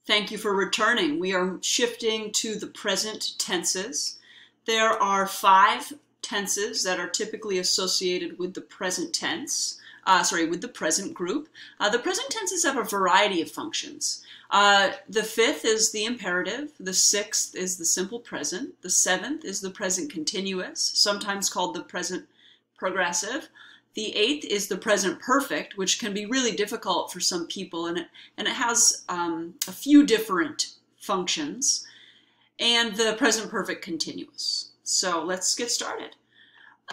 Thank you for returning. We are shifting to the present tenses. There are 5 tenses that are typically associated with the present tense, with the present group. The present tenses have a variety of functions. The 5th is the imperative, the 6th is the simple present, the 7th is the present continuous, sometimes called the present progressive. The 8th is the present perfect, which can be really difficult for some people, and it has a few different functions, and the present perfect continuous. So let's get started.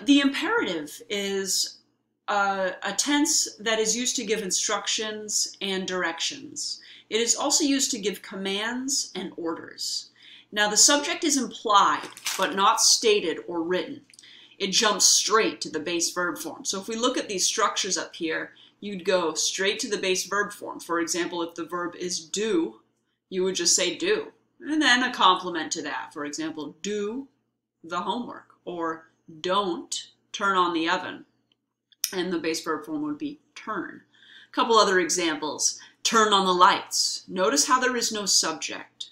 The imperative is a tense that is used to give instructions and directions. It is also used to give commands and orders. Now the subject is implied, but not stated or written. It jumps straight to the base verb form. So if we look at these structures up here, you'd go straight to the base verb form. For example, if the verb is do, you would just say do. And then a complement to that. For example, do the homework, or don't turn on the oven. And the base verb form would be turn. A couple other examples. Turn on the lights. Notice how there is no subject.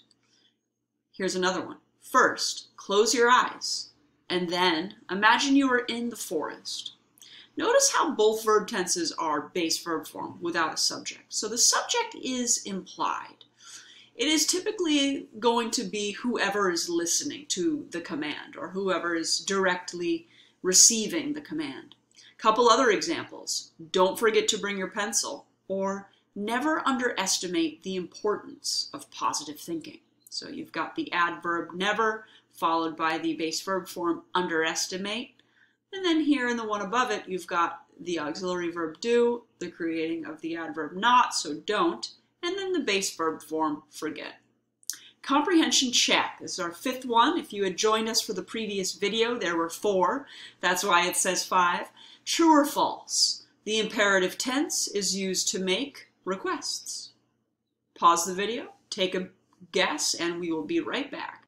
Here's another one. First, close your eyes. And then, imagine you are in the forest. Notice how both verb tenses are base verb form without a subject. So the subject is implied. It is typically going to be whoever is listening to the command or whoever is directly receiving the command. Couple other examples. Don't forget to bring your pencil, or never underestimate the importance of positive thinking. So you've got the adverb never, followed by the base verb form underestimate. And then here in the one above it, you've got the auxiliary verb do, the creating of the adverb not, so don't, and then the base verb form forget. Comprehension check. This is our 5th one. If you had joined us for the previous video, there were 4. That's why it says 5. True or false? The imperative tense is used to make requests. Pause the video, take a guess, and we will be right back.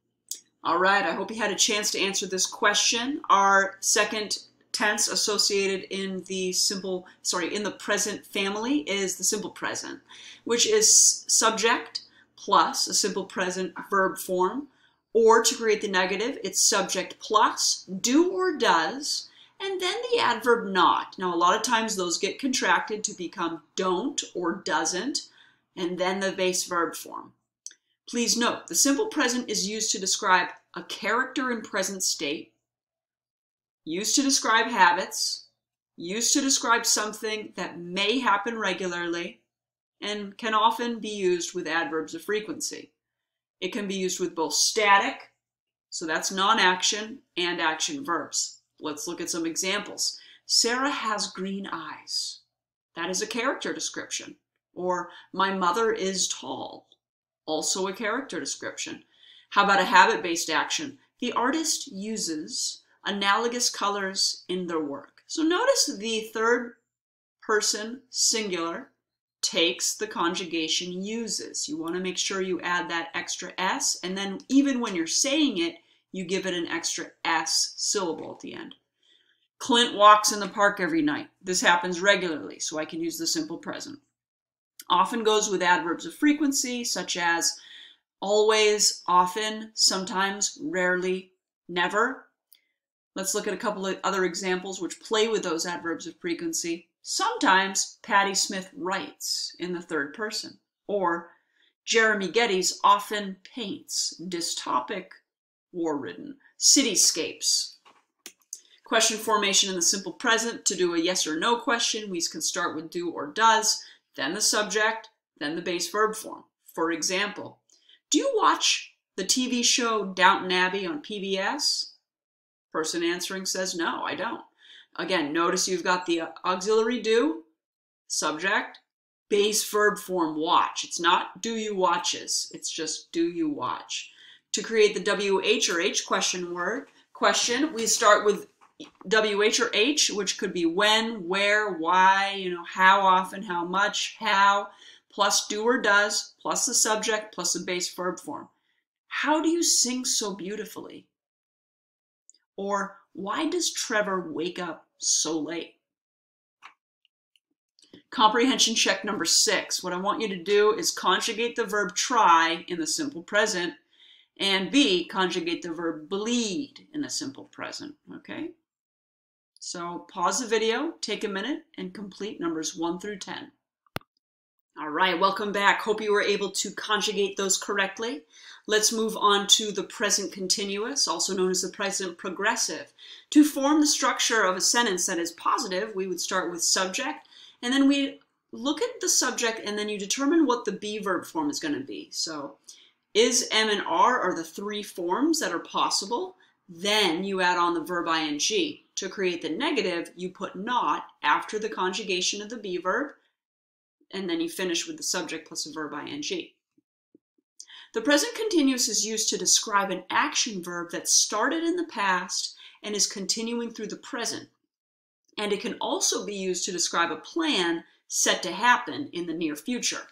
All right, I hope you had a chance to answer this question. Our second tense associated in the present family is the simple present, which is subject plus a simple present verb form, or to create the negative, it's subject plus do or does, and then the adverb not. Now, a lot of times those get contracted to become don't or doesn't, and then the base verb form. Please note, the simple present is used to describe a character in present state, used to describe habits, used to describe something that may happen regularly, and can often be used with adverbs of frequency. It can be used with both static, so that's non-action, and action verbs. Let's look at some examples. Sarah has green eyes. That is a character description. Or, my mother is tall. Also a character description. How about a habit-based action? The artist uses analogous colors in their work. So notice the third person singular takes the conjugation uses. You want to make sure you add that extra S, and then even when you're saying it, you give it an extra S syllable at the end. Clint walks in the park every night. This happens regularly, so I can use the simple present. Often goes with adverbs of frequency, such as always, often, sometimes, rarely, never. Let's look at a couple of other examples which play with those adverbs of frequency. Sometimes Patty Smith writes in the third person, or Jeremy Geddes often paints dystopic, war-ridden cityscapes. Question formation in the simple present. To do a yes or no question, we can start with do or does, then the subject, then the base verb form. For example, do you watch the TV show Downton Abbey on PBS? Person answering says, no, I don't. Again, notice you've got the auxiliary do, subject, base verb form watch. It's not do you watches, it's just do you watch. To create the WH or H question, we start with WH or H, which could be when, where, why, how often, how much, how, plus do or does, plus the subject, plus the base verb form. How do you sing so beautifully? Or why does Trevor wake up so late? Comprehension check number 6. What I want you to do is conjugate the verb try in the simple present, and B, conjugate the verb bleed in the simple present, okay? So pause the video, take a minute, and complete numbers 1 through 10. All right, welcome back. Hope you were able to conjugate those correctly. Let's move on to the present continuous, also known as the present progressive. To form the structure of a sentence that is positive, we would start with subject, and then we look at the subject, and then you determine what the be verb form is going to be. So is, am, and are the 3 forms that are possible. Then you add on the verb ing. To create the negative, you put not after the conjugation of the be verb, and then you finish with the subject plus a verb ing. The present continuous is used to describe an action verb that started in the past and is continuing through the present. And it can also be used to describe a plan set to happen in the near future.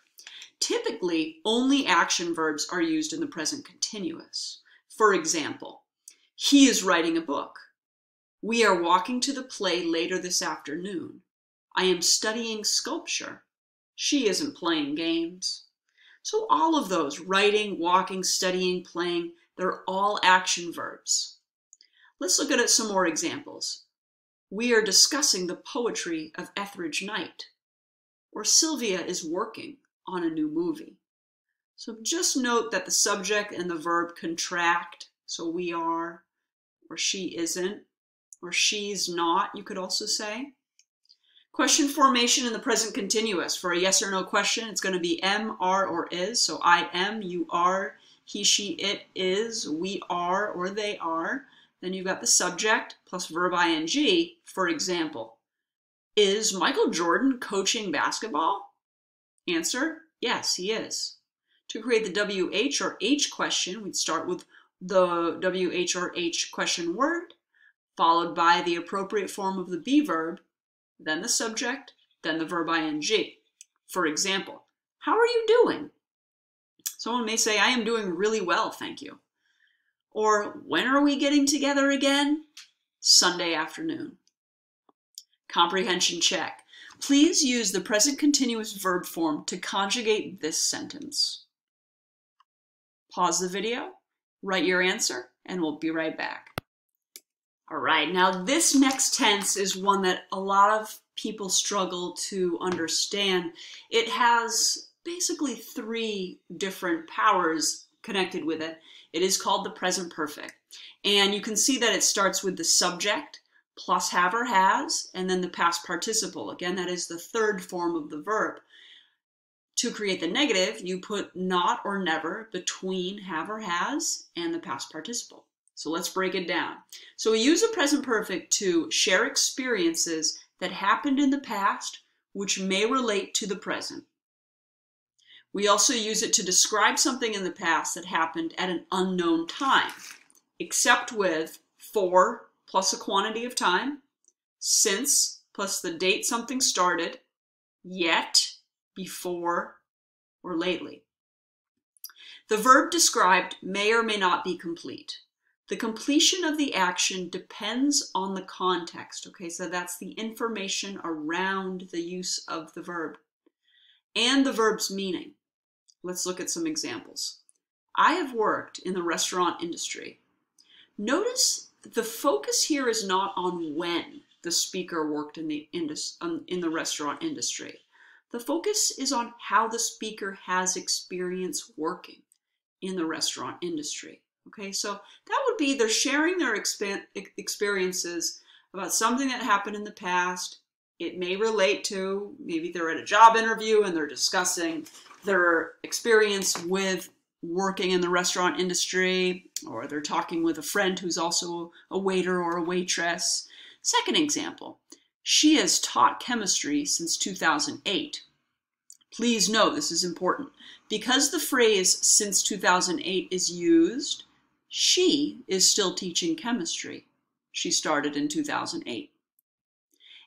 Typically, only action verbs are used in the present continuous. For example, he is writing a book. We are walking to the play later this afternoon. I am studying sculpture. She isn't playing games. So all of those, writing, walking, studying, playing, they're all action verbs. Let's look at some more examples. We are discussing the poetry of Etheridge Knight. Or Sylvia is working on a new movie. So just note that the subject and the verb contract. So we are, or she isn't, or she's not, you could also say. Question formation in the present continuous. For a yes or no question, it's going to be am, are, or is. So I am, you are, he, she, it is, we are, or they are. Then you've got the subject plus verb ing. For example, is Michael Jordan coaching basketball? Answer, yes, he is. To create the WH or H question, we'd start with the WH or H question word, followed by the appropriate form of the be verb, then the subject, then the verb ing. For example, how are you doing? Someone may say, I am doing really well, thank you. Or, when are we getting together again? Sunday afternoon. Comprehension check. Please use the present continuous verb form to conjugate this sentence. Pause the video, write your answer, and we'll be right back. All right, now this next tense is one that a lot of people struggle to understand. It has basically 3 different powers connected with it. It is called the present perfect. And you can see that it starts with the subject plus have or has, and then the past participle. Again, that is the 3rd form of the verb. To create the negative, you put not or never between have or has and the past participle. So let's break it down. So we use the present perfect to share experiences that happened in the past which may relate to the present. We also use it to describe something in the past that happened at an unknown time, except with for plus a quantity of time, since plus the date something started, yet, before, or lately. The verb described may or may not be complete. The completion of the action depends on the context. Okay, so that's the information around the use of the verb and the verb's meaning. Let's look at some examples. I have worked in the restaurant industry. Notice the focus here is not on when the speaker worked in the restaurant industry. The focus is on how the speaker has experience working in the restaurant industry. Okay, so that would be they're sharing their experiences about something that happened in the past. It may relate to, maybe they're at a job interview and they're discussing their experience with working in the restaurant industry, or they're talking with a friend who's also a waiter or a waitress. Second example, she has taught chemistry since 2008. Please note, this is important. Because the phrase since 2008 is used, she is still teaching chemistry. She started in 2008.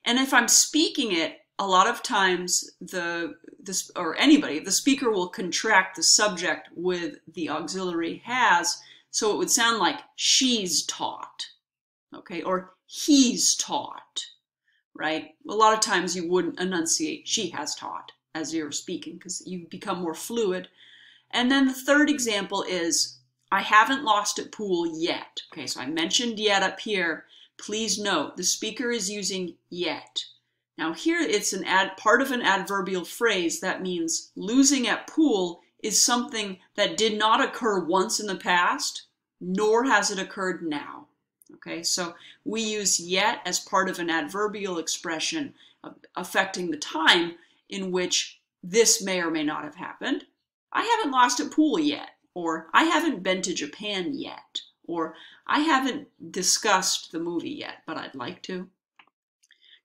And if I'm speaking it, a lot of times the speaker will contract the subject with the auxiliary has, so it would sound like she's taught, okay, or he's taught, right? A lot of times you wouldn't enunciate "she has taught" as you're speaking because you become more fluid. And then the third example is, I haven't lost at pool yet. Okay, so I mentioned yet up here. Please note, the speaker is using yet. Now here it's part of an adverbial phrase that means losing at pool is something that did not occur once in the past, nor has it occurred now. Okay, so we use yet as part of an adverbial expression affecting the time in which this may or may not have happened. I haven't lost at pool yet, or I haven't been to Japan yet, or I haven't discussed the movie yet, but I'd like to.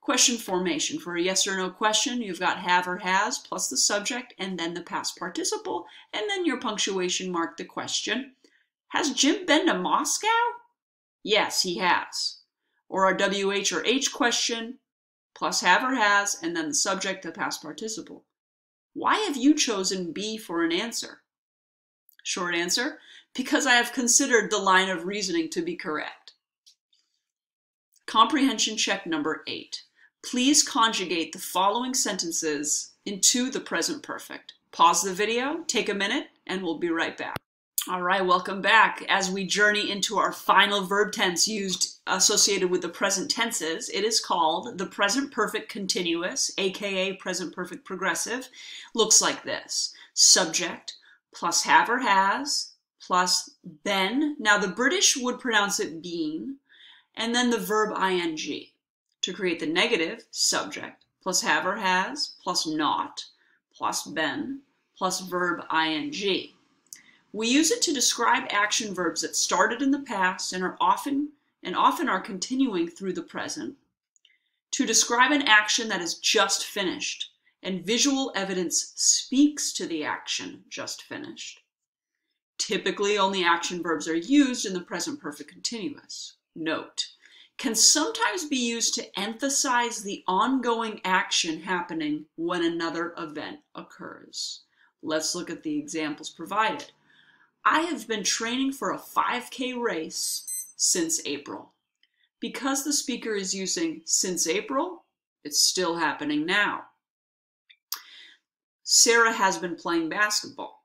Question formation. For a yes or no question, you've got have or has plus the subject and then the past participle, and then your punctuation mark the question. Has Jim been to Moscow? Yes, he has. Or a WH or H question plus have or has and then the subject, the past participle. Why have you chosen B for an answer? Short answer, because I have considered the line of reasoning to be correct. Comprehension check number 8. Please conjugate the following sentences into the present perfect. Pause the video, take a minute, and we'll be right back. All right, welcome back. As we journey into our final verb tense associated with the present tenses, it is called the present perfect continuous, aka present perfect progressive. Looks like this. Subject plus have or has plus been. Now the British would pronounce it been, and then the verb ing. To create the negative, subject plus have or has plus not plus been plus verb ing. We use it to describe action verbs that started in the past and often are continuing through the present. To describe an action that is just finished, and visual evidence speaks to the action just finished. Typically, only action verbs are used in the present perfect continuous. Note, can sometimes be used to emphasize the ongoing action happening when another event occurs. Let's look at the examples provided. I have been training for a 5K race since April. Because the speaker is using since April, it's still happening now. Sarah has been playing basketball.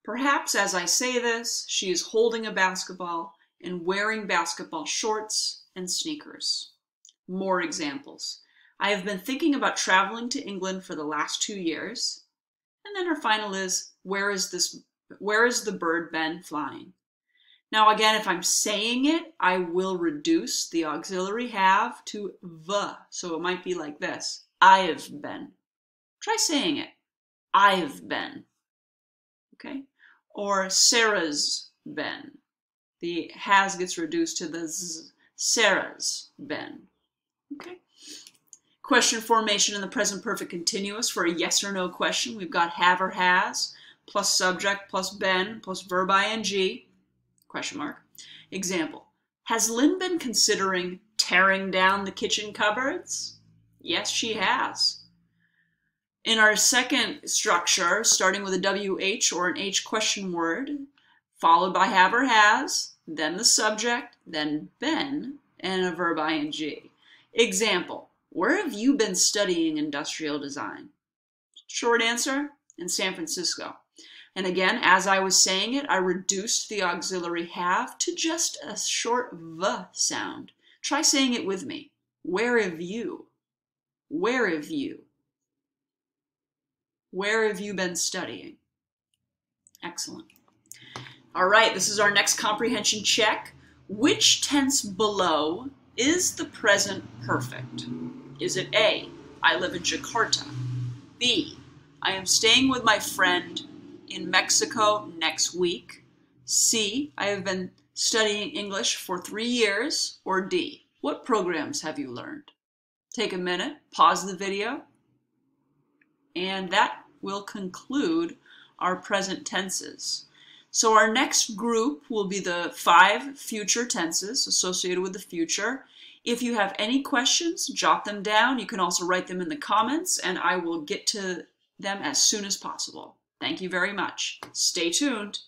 Perhaps as I say this, she is holding a basketball and wearing basketball shorts and sneakers. More examples. I have been thinking about traveling to England for the last 2 years. And then our final is, where is the bird been flying? Now again, if I'm saying it, I will reduce the auxiliary have to the. So it might be like this. I have been. Try saying it. I have been. Okay? Or Sarah's been. The has gets reduced to the z. Sarah's been. Okay? Question formation in the present perfect continuous. For a yes or no question, we've got have or has plus subject plus been plus verb ing. Question mark. Example. Has Lynn been considering tearing down the kitchen cupboards? Yes, she has. In our second structure, starting with a WH or an H question word, followed by have or has, then the subject, then been, and a verb ing. Example. Where have you been studying industrial design? Short answer, in San Francisco. And again, as I was saying it, I reduced the auxiliary have to just a short v sound. Try saying it with me. Where have you? Where have you? Where have you been studying? Excellent. All right, this is our next comprehension check. Which tense below is the present perfect? Is it A, I live in Jakarta? B, I am staying with my friend in Mexico next week? C, I have been studying English for 3 years? Or D, what programs have you learned? Take a minute, pause the video, and that will conclude our present tenses. So our next group will be the 5 future tenses associated with the future. If you have any questions, jot them down. You can also write them in the comments, and I will get to them as soon as possible. Thank you very much. Stay tuned.